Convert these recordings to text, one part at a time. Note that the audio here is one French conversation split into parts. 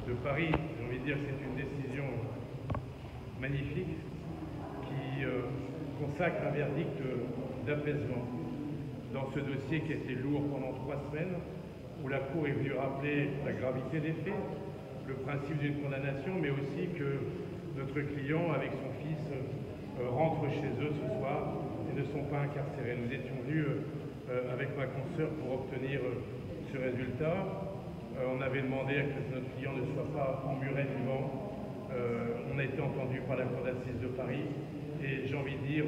de Paris. J'ai envie de dire que c'est une décision magnifique qui consacre un verdict d'apaisement dans ce dossier qui a été lourd pendant 3 semaines, où la Cour est venue rappeler la gravité des faits, le principe d'une condamnation, mais aussi que notre client, avec son fils, rentrent chez eux ce soir et ne sont pas incarcérés. Nous étions venus avec ma consoeur pour obtenir ce résultat. On avait demandé à ce que notre client ne soit pas emmuré vivant. On a été entendu par la Cour d'assises de Paris et j'ai envie de dire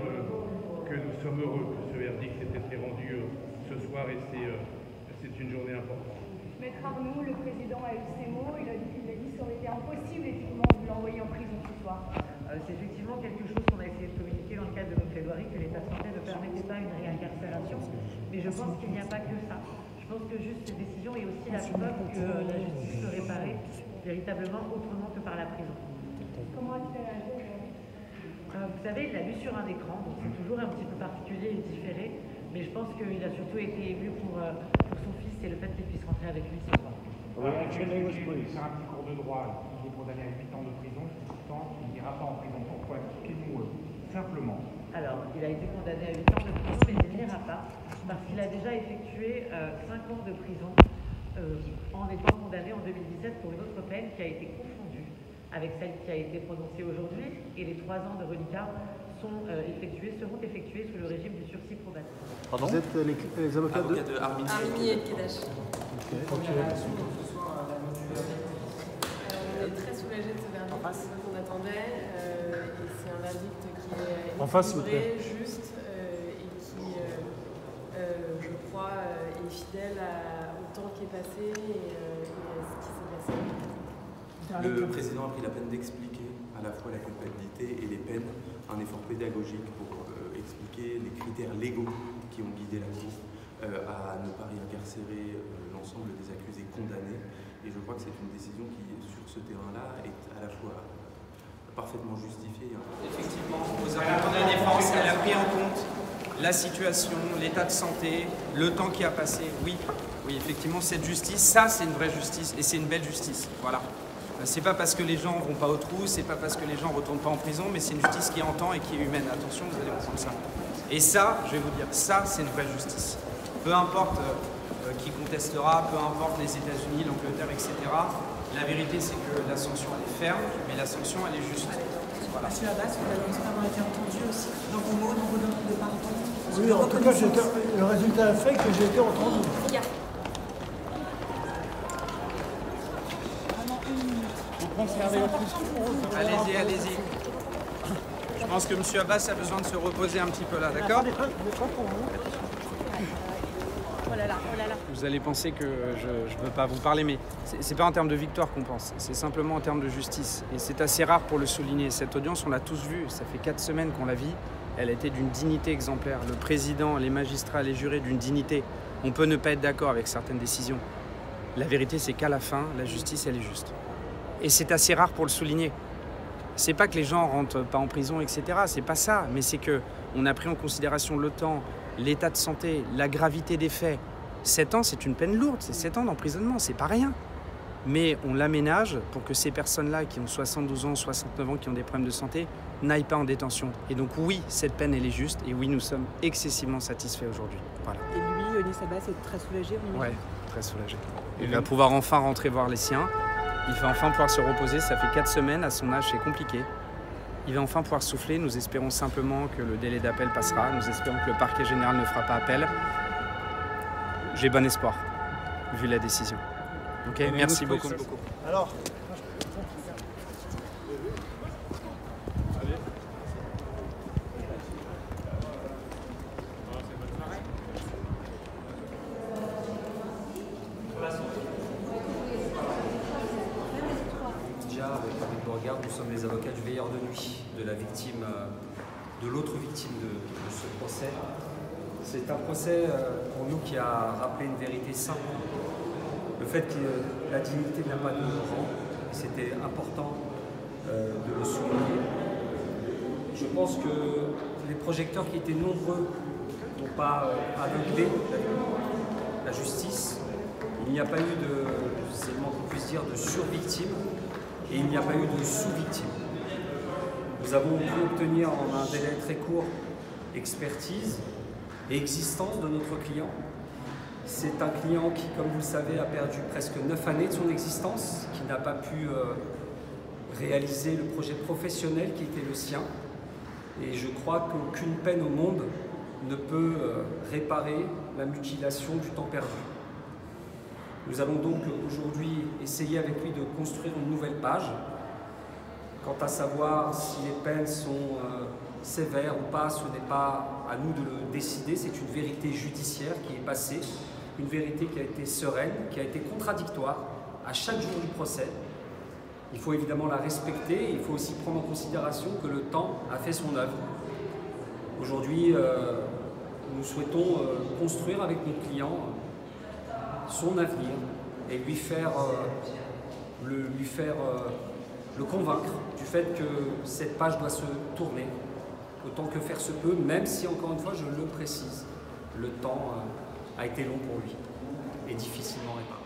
que nous sommes heureux que ce verdict ait été rendu ce soir et c'est une journée importante. Maître Arnoult, le président a eu ces mots, il a dit que ça aurait été impossible éthiquement de l'envoyer en prison ce soir. C'est effectivement quelque chose qu'on a essayé de communiquer dans le cadre de nos plaidoiries, que l'état de santé ne permettait pas une réincarcération. Mais je pense qu'il n'y a pas que ça. Je pense que juste cette décision est aussi la preuve que la justice peut réparer véritablement autrement que par la prison. Comment a-t-il réagi? Vous savez, il l'a vu sur un écran, donc c'est toujours un petit peu particulier et différé. Mais je pense qu'il a surtout été ému pour son fils et le fait qu'il puisse rentrer avec lui ce soir. C'est un petit cours de droit. Il est condamné à 8 ans de prison. Pourtant, il n'ira pas en prison. Pourquoi? Expliquez-nous simplement. Alors, il a été condamné à 8 ans de prison, mais il n'ira pas parce qu'il a déjà effectué 5 ans de prison en étant condamné en 2017 pour une autre peine qui a été confondue avec celle qui a été prononcée aujourd'hui. Et les 3 ans de reliquat seront effectués sous le régime du sursis probatoire. Pardon? Vous êtes les avocats de Armini et Kedash. Okay. On est très soulagés de ce verdict, c'est ce qu'on attendait. Et c'est un verdict qui est en face, équilibré, juste et qui, je crois, est fidèle au temps qui est passé et à ce qui s'est passé. Le président a pris la peine d'expliquer à la fois la culpabilité et les peines, un effort pédagogique pour expliquer les critères légaux qui ont guidé la Cour à ne pas réincarcérer l'ensemble des accusés condamnés. Et je crois que c'est une décision qui, sur ce terrain-là, est à la fois parfaitement justifiée. Effectivement, aux arguments de la défense, elle a pris en compte la situation, l'état de santé, le temps qui a passé. Oui, effectivement, cette justice, ça c'est une vraie justice et c'est une belle justice. Voilà. C'est pas parce que les gens vont pas aux trous, c'est pas parce que les gens retournent pas en prison, mais c'est une justice qui entend et qui est humaine. Attention, vous allez entendre ça. Et ça, je vais vous dire, ça c'est une vraie justice. Peu importe qui contestera, peu importe les États-Unis, l'Angleterre, etc. La vérité, c'est que la sanction elle est ferme, mais la sanction elle est juste. Voilà. Monsieur Abbas, vous avez vraiment été entendu aussi dans vos mots, dans vos notes de pardon. Oui, en tout cas, le résultat fait que j'ai été entendu. Allez-y, allez-y. Je pense que M. Abbas a besoin de se reposer un petit peu là, d'accord? Vous allez penser que je ne veux pas vous parler, mais c'est pas en termes de victoire qu'on pense, c'est simplement en termes de justice. Et c'est assez rare pour le souligner. Cette audience, on l'a tous vue, ça fait 4 semaines qu'on la vit. Elle a été d'une dignité exemplaire. Le président, les magistrats, les jurés, d'une dignité. On peut ne pas être d'accord avec certaines décisions. La vérité, c'est qu'à la fin, la justice, elle est juste. Et c'est assez rare pour le souligner. C'est pas que les gens rentrent pas en prison, etc. C'est pas ça, mais c'est que on a pris en considération le temps, l'état de santé, la gravité des faits. 7 ans, c'est une peine lourde, c'est 7 ans d'emprisonnement, c'est pas rien. Mais on l'aménage pour que ces personnes-là qui ont 72 ans, 69 ans, qui ont des problèmes de santé, n'aillent pas en détention. Et donc oui, cette peine, elle est juste, et oui, nous sommes excessivement satisfaits aujourd'hui. Voilà. Et lui, Eunice Abbas, est très soulagé, on imagine? Ouais, très soulagé. Il va pouvoir enfin rentrer voir les siens. Il va enfin pouvoir se reposer, ça fait 4 semaines, à son âge c'est compliqué. Il va enfin pouvoir souffler, nous espérons simplement que le délai d'appel passera, nous espérons que le parquet général ne fera pas appel. J'ai bon espoir, vu la décision. Ok, merci beaucoup. Alors, nous sommes les avocats du veilleur de nuit, de la victime, de l'autre victime de ce procès. C'est un procès pour nous qui a rappelé une vérité simple. Le fait que la dignité n'a pas de rang, c'était important de le souligner. Je pense que les projecteurs qui étaient nombreux n'ont pas aveuglé la justice. Il n'y a pas eu de, c'est le moins qu'on puisse dire, dire, de survictime, et il n'y a pas eu de sous-victime. Nous avons pu obtenir en un délai très court expertise et existence de notre client. C'est un client qui, comme vous le savez, a perdu presque 9 années de son existence, qui n'a pas pu réaliser le projet professionnel qui était le sien. Et je crois qu'aucune peine au monde ne peut réparer la mutilation du temps perdu. Nous allons donc aujourd'hui essayer avec lui de construire une nouvelle page. Quant à savoir si les peines sont sévères ou pas, ce n'est pas à nous de le décider, c'est une vérité judiciaire qui est passée, une vérité qui a été sereine, qui a été contradictoire à chaque jour du procès. Il faut évidemment la respecter, et il faut aussi prendre en considération que le temps a fait son œuvre. Aujourd'hui, nous souhaitons construire avec notre client son avenir et lui faire le convaincre du fait que cette page doit se tourner autant que faire se peut, même si, encore une fois, je le précise, le temps a été long pour lui et difficilement réparé.